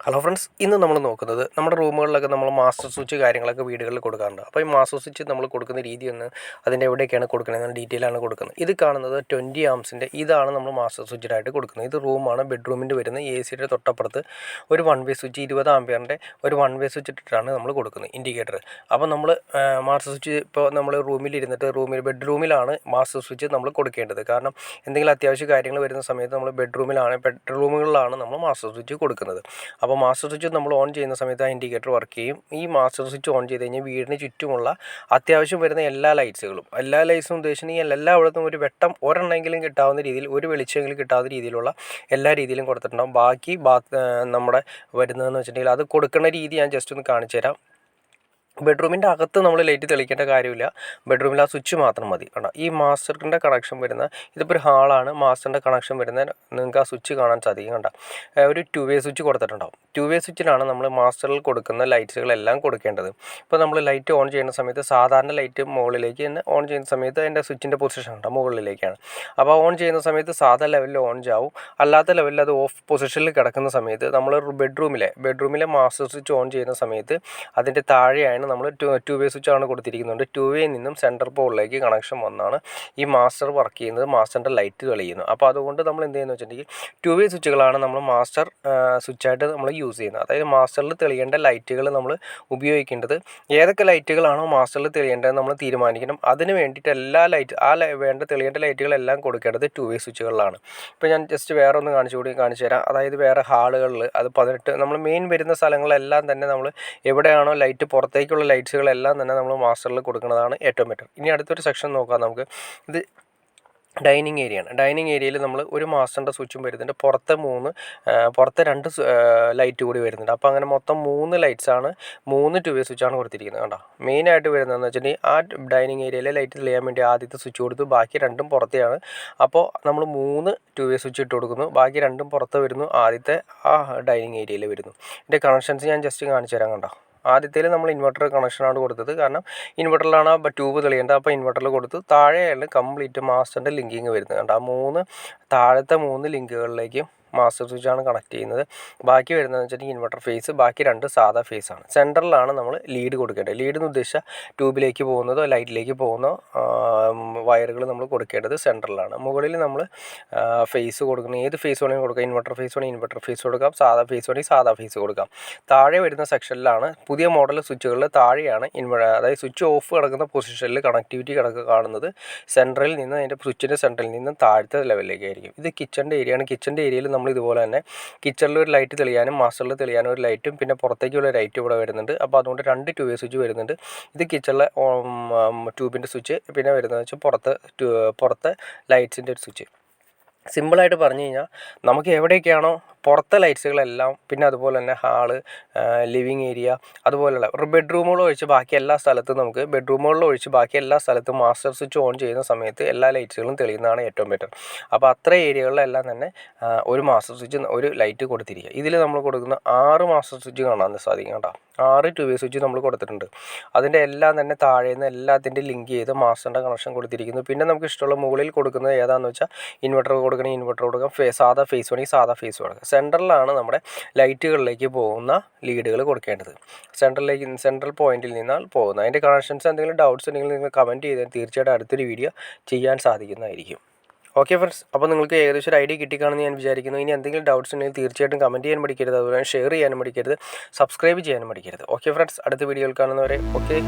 Hello friends, ഇന്ന് നമ്മൾ നോക്കുന്നത് നമ്മുടെ റൂമുകളിലൊക്കെ നമ്മൾ മാസ്റ്റർ സ്വിച്ച് കാര്യങ്ങളൊക്കെ വീടുകളിൽ കൊടുക്കാറുണ്ട്. അപ്പോൾ ഈ മാസ്റ്റർ സ്വിച്ച് നമ്മൾ കൊടുക്കുന്ന രീതി ഒന്ന് അതിൻ്റെ എവിടെയൊക്കെയാണ് കൊടുക്കുന്നത് ഡീറ്റെയിൽ ആണ് കൊടുക്കുന്നത്. ഇത് കാണുന്നത് 20 ആംസിൻ്റെ ഇതാണ് നമ്മൾ മാസ്റ്റർ സ്വിച്ചിനായിട്ട് കൊടുക്കുന്നത്. ഇത് റൂമാണ്, ബെഡ്റൂമിൻ്റെ വരുന്ന AC-യുടെ തൊട്ടപ്പുറത്ത് ഒരു 1 വേ സ്വിച്ച് 20 ആംപിയറിൻ്റെ ഒരു 1 വേ സ്വിച്ച് ഇട്ടിട്ടാണ് നമ്മൾ കൊടുക്കുന്നത് ഇൻഡിക്കേറ്റർ. അപ്പോൾ നമ്മൾ മാസ്റ്റർ സ്വിച്ച് ഇപ്പോൾ നമ്മൾ ബെഡ്റൂമിലാണ് മാസ്റ്റർ സ്വിച്ച് നമ്മൾ കൊടുക്കേണ്ടത്. കാരണം എന്തെങ്കിലും അത്യാവശ്യ കാര്യങ്ങൾ വരുന്ന സമയത്ത് നമ്മൾ ബെഡ്റൂമുകളിലാണ് നമ്മൾ മാസ്റ്റർ സ്വിച്ച് കൊടുക്കുന്നത്. അപ്പോൾ മാസ്റ്റർ സ്വിച്ച് നമ്മൾ ഓൺ ചെയ്യുന്ന സമയത്ത് ആ ഇൻഡിക്കേറ്റർ വർക്ക് ചെയ്യും. ഈ മാസ്റ്റർ സ്വിച്ച് ഓൺ ചെയ്ത് കഴിഞ്ഞാൽ വീടിന് ചുറ്റുമുള്ള അത്യാവശ്യം വരുന്ന എല്ലാ ലൈറ്റ്സും ഉദ്ദേശിച്ചിട്ടുണ്ടെങ്കിൽ എല്ലായിടത്തും ഒരു വെട്ടം ഒരെണ്ണമെങ്കിലും കിട്ടാവുന്ന രീതിയിൽ, ഒരു വെളിച്ചമെങ്കിലും കിട്ടാവുന്ന രീതിയിലുള്ള എല്ലാ രീതിയിലും കൊടുത്തിട്ടുണ്ടാകും. ബാക്കി നമ്മുടെ വരുന്നതെന്ന് വെച്ചിട്ടുണ്ടെങ്കിൽ അത് കൊടുക്കുന്ന രീതി ഞാൻ ജസ്റ്റ് ഒന്ന് കാണിച്ചു തരാം. ബെഡ്റൂമിൻ്റെ അകത്ത് നമ്മൾ ലൈറ്റ് തെളിക്കേണ്ട കാര്യമില്ല, ബെഡ്റൂമിൽ ആ സ്വിച്ച് മാത്രം മതി. കണ്ടോ, ഈ മാസ്റ്ററിൻ്റെ കണക്ഷൻ വരുന്ന ഇതിപ്പോൾ ഒരു ഹാളാണ്. മാസ്റ്ററിൻ്റെ കണക്ഷൻ വരുന്ന നിങ്ങൾക്ക് ആ സ്വിച്ച് കാണാൻ സാധിക്കും. കണ്ടോ, ഒരു 2 വേ സ്വിച്ച് കൊടുത്തിട്ടുണ്ടാവും. 2 വേ സ്വിച്ചിലാണ് നമ്മൾ മാസ്റ്ററിൽ കൊടുക്കുന്ന ലൈറ്റ്സുകളെല്ലാം കൊടുക്കേണ്ടത്. ഇപ്പോൾ നമ്മൾ ലൈറ്റ് ഓൺ ചെയ്യുന്ന സമയത്ത് സാധാരണ ലൈറ്റ് മുകളിലേക്ക് തന്നെ ഓൺ ചെയ്യുന്ന സമയത്ത് അതിൻ്റെ സ്വിച്ചിൻ്റെ പൊസിഷൻ ഉണ്ടോ മുകളിലേക്കാണ്. അപ്പോൾ ഓൺ ചെയ്യുന്ന സമയത്ത് സാധാ ലെവലിൽ ഓൺ ആവും. അല്ലാത്ത ലെവലിൽ അത് ഓഫ് പൊസിഷനിൽ കിടക്കുന്ന സമയത്ത് നമ്മൾ ബെഡ്റൂമിലെ മാസ്റ്റർ സ്വിച്ച് ഓൺ ചെയ്യുന്ന സമയത്ത് അതിൻ്റെ താഴെയാണ് നമ്മൾ 2 വേ സ്വിച്ച് ആണ് കൊടുത്തിരിക്കുന്നുണ്ട്. 2 വേയിൽ നിന്നും സെൻറ്റർ പോളിലേക്ക് കണക്ഷൻ വന്നാണ് ഈ മാസ്റ്റർ വർക്ക് ചെയ്യുന്നത്, മാസ്റ്ററിൻ്റെ ലൈറ്റ് തെളിയുന്നു. അപ്പോൾ അതുകൊണ്ട് നമ്മൾ എന്ത് ചെയ്യുന്നത് വെച്ചിട്ടുണ്ടെങ്കിൽ 2 വേ സ്വിച്ചുകളാണ് നമ്മൾ മാസ്റ്റർ സ്വിച്ചായിട്ട് നമ്മൾ യൂസ് ചെയ്യുന്നത്. അതായത് മാസ്റ്ററിൽ തെളിയേണ്ട ലൈറ്റുകൾ നമ്മൾ ഉപയോഗിക്കേണ്ടത് ഏതൊക്കെ ലൈറ്റുകളാണോ മാസ്റ്ററിൽ തെളിയേണ്ടത് നമ്മൾ തീരുമാനിക്കണം. അതിന് വേണ്ടിയിട്ട് തെളിയേണ്ട ലൈറ്റുകളെല്ലാം കൊടുക്കേണ്ടത് 2 വേ സ്വിച്ചുകളിലാണ്. ഇപ്പോൾ ഞാൻ ജസ്റ്റ് വേറെ ഒന്ന് കാണിച്ചു തരാം. അതായത് വേറെ ഹാളുകളിൽ അത് 18 നമ്മൾ മെയിൻ വരുന്ന സ്ഥലങ്ങളെല്ലാം തന്നെ നമ്മൾ എവിടെയാണോ ലൈറ്റ് പുറത്തേക്കുള്ള ലൈറ്റ്സുകളെല്ലാം തന്നെ നമ്മൾ മാസ്റ്ററിൽ കൊടുക്കുന്നതാണ് ഏറ്റവും ബെറ്റർ. ഇനി അടുത്തൊരു സെക്ഷൻ നോക്കാം നമുക്ക്. ഇത് ഡൈനിങ് ഏരിയയാണ്. ഡൈനിങ് ഏരിയയിൽ നമ്മൾ ഒരു മാസ്റ്ററിൻ്റെ സ്വിച്ചും വരുന്നുണ്ട്, പുറത്തെ 2 ലൈറ്റ് കൂടി വരുന്നുണ്ട്. അപ്പോൾ അങ്ങനെ മൊത്തം 3 ലൈറ്റ്സാണ്, 3 2 വേ സ്വിച്ചാണ് കൊടുത്തിരിക്കുന്നത്. കണ്ടോ, മെയിനായിട്ട് വരുന്നതെന്ന് വെച്ചിട്ടുണ്ടെങ്കിൽ ആ ഡൈനിങ് ഏരിയയിലെ ലൈറ്റ് തെളിയാൻ വേണ്ടി ആദ്യത്തെ സ്വിച്ച് കൊടുത്തു, ബാക്കി 2ഉം പുറത്തെയാണ്. അപ്പോൾ നമ്മൾ 3 2 വേ സ്വിച്ച് ഇട്ട് കൊടുക്കുന്നു, ബാക്കി 2ഉം പുറത്ത് വരുന്നു, ആദ്യത്തെ ആ ഡൈനിങ് ഏരിയയിൽ വരുന്നു. ഇതിൻ്റെ കണക്ഷൻസ് ഞാൻ ജസ്റ്റ് കാണിച്ചു തരാം. കണ്ടോ, ആദ്യത്തേൽ നമ്മൾ ഇൻവെർട്ടർ കണക്ഷനാണ് കൊടുത്തത്, കാരണം ഇൻവെർട്ടറിലാണ് ആ ട്യൂബ് തെളിയേണ്ടത്. അപ്പോൾ ഇൻവെർട്ടറിൽ കൊടുത്തു. താഴെയാണ് കംപ്ലീറ്റ് മാസ്റ്ററിൻ്റെ ലിങ്കിങ് വരുന്നത്. കണ്ടോ, താഴത്തെ 3 ലിങ്കുകളിലേക്കും മാസ്റ്റർ സ്വിച്ചാണ് കണക്ട് ചെയ്യുന്നത്. ബാക്കി വരുന്നതെന്ന് വെച്ചിട്ടുണ്ടെങ്കിൽ ഇൻവെർട്ടർ ഫേസ്, ബാക്കി 2 സാധാ ഫേസാണ്. സെൻറ്ററിലാണ് നമ്മൾ ലീഡ് കൊടുക്കേണ്ടത്. ലീഡ് എന്ന് ഉദ്ദേശിച്ചാൽ ട്യൂബിലേക്ക് പോകുന്നതോ ലൈറ്റിലേക്ക് പോകുന്ന വയറുകൾ നമ്മൾ കൊടുക്കേണ്ടത് സെൻറ്ററിലാണ്. മുകളിൽ നമ്മൾ ഫേസ് കൊടുക്കുന്നത് ഏത് ഫേസ് വേണമെങ്കിൽ കൊടുക്കാം. ഇൻവെർട്ടർ ഫേസ് വേണമെങ്കിൽ ഇൻവെർട്ടർ ഫേസ് കൊടുക്കാം, സാധാ ഫേസ് വേണമെങ്കിൽ സാധാ ഫേസ് കൊടുക്കാം. താഴെ വരുന്ന സെക്ഷനിലാണ് പുതിയ മോഡൽ സ്വിച്ചുകളിൽ താഴെയാണ് അതായത് സ്വിച്ച് ഓഫ് കിടക്കുന്ന പൊസിഷനിൽ കണക്ടിവിറ്റി കാണുന്നത് സെൻട്രലിൽ നിന്ന്, അതിൻ്റെ സ്വിച്ചിൻ്റെ സെൻട്രലിൽ നിന്ന് താഴത്തെ ലെവലിലേക്കായിരിക്കും. ഇത് കിച്ചൻ്റെ ഏരിയയാണ്. കിച്ചൻ്റെ ഏരിയയിൽ നമ്മൾ ഇതുപോലെ തന്നെ കിച്ചണിൽ ഒരു ലൈറ്റ് തെളിയാനും മാസ്റ്ററിൽ തെളിയാനും ഒരു ലൈറ്റും പിന്നെ പുറത്തേക്കുള്ള ലൈറ്റ് ഇവിടെ വരുന്നുണ്ട്. അപ്പോൾ അതുകൊണ്ട് 2 2 വേ സ്വിച്ച് വരുന്നുണ്ട്. ഇത് കിച്ചണിലെ ട്യൂബിൻ്റെ സ്വിച്ച്, പിന്നെ വരുന്നത് വെച്ചാൽ പുറത്തെ ലൈറ്റ്സിൻ്റെ ഒരു സ്വിച്ച്. സിമ്പിളായിട്ട് പറഞ്ഞു കഴിഞ്ഞാൽ നമുക്ക് എവിടെയൊക്കെയാണോ പുറത്തെ ലൈറ്റ്സുകളെല്ലാം, പിന്നെ അതുപോലെ തന്നെ ഹാള്, ലിവിങ് ഏരിയ, അതുപോലെയുള്ള ബെഡ്റൂമുകളൊഴിച്ച് ബാക്കി എല്ലാ സ്ഥലത്തും മാസ്റ്റർ സ്വിച്ച് ഓൺ ചെയ്യുന്ന സമയത്ത് എല്ലാ ലൈറ്റ്സുകളും തെളിയുന്നതാണ് ഏറ്റവും ബെറ്റർ. അപ്പോൾ അത്ര ഏരിയകളിലെല്ലാം തന്നെ ഒരു മാസ്റ്റർ സ്വിച്ച്, ഒരു ലൈറ്റ് കൊടുത്തിരിക്കുക. ഇതിൽ നമ്മൾ കൊടുക്കുന്ന 6 മാസ്റ്റർ സ്വിച്ച് കാണാൻ സാധിക്കും. കേട്ടോ, 6 2 വേ സ്വിച്ച് നമ്മൾ കൊടുത്തിട്ടുണ്ട്. അതിൻ്റെ എല്ലാം തന്നെ താഴേന്ന് എല്ലാത്തിൻ്റെ ലിങ്ക് ചെയ്ത് മാസ്റ്ററിൻ്റെ കണക്ഷൻ കൊടുത്തിരിക്കുന്നു. പിന്നെ നമുക്ക് ഇഷ്ടമുള്ള മുകളിൽ കൊടുക്കുന്നത് ഏതാണെന്ന് വെച്ചാൽ ഇൻവെർട്ടർ കൊടുക്കണം, ഇൻവെർട്ടർ കൊടുക്കാം, സാധാ ഫേസ് വേണമെങ്കിൽ സാധാ ഫേസ് കൊടുക്കാം. സെൻട്രലിലാണ് നമ്മുടെ ലൈറ്റുകളിലേക്ക് പോകുന്ന ലീഡുകൾ കൊടുക്കേണ്ടത്. സെൻട്രൽ പോയിന്റിൽ നിന്നാണ് പോകുന്നത്. അതിൻ്റെ കണക്ഷൻസ് എന്തെങ്കിലും ഡൗട്ട്സ് ഉണ്ടെങ്കിൽ നിങ്ങൾ കമൻറ്റ് ചെയ്താൽ തീർച്ചയായിട്ടും അടുത്തൊരു വീഡിയോ ചെയ്യാൻ സാധിക്കുന്നതായിരിക്കും. ഓക്കെ ഫ്രണ്ട്സ്, അപ്പോൾ നിങ്ങൾക്ക് ഏകദേശം ഒരു ഐഡിയ കിട്ടിക്കാണെന്ന് ഞാൻ വിചാരിക്കുന്നു. ഇനി എന്തെങ്കിലും ഡൗട്ട്സ് ഉണ്ടെങ്കിൽ തീർച്ചയായിട്ടും കമൻറ്റ് ചെയ്യാൻ മടിക്കരുത്, അതുപോലെ ഷെയർ ചെയ്യാനും മടിക്കരുത്, സബ്സ്ക്രൈബ് ചെയ്യാനും മടിക്കരുത്. ഓക്കെ ഫ്രണ്ട്സ്, അടുത്ത വീഡിയോയിൽ കാണുന്നവരെ ഓക്കെ.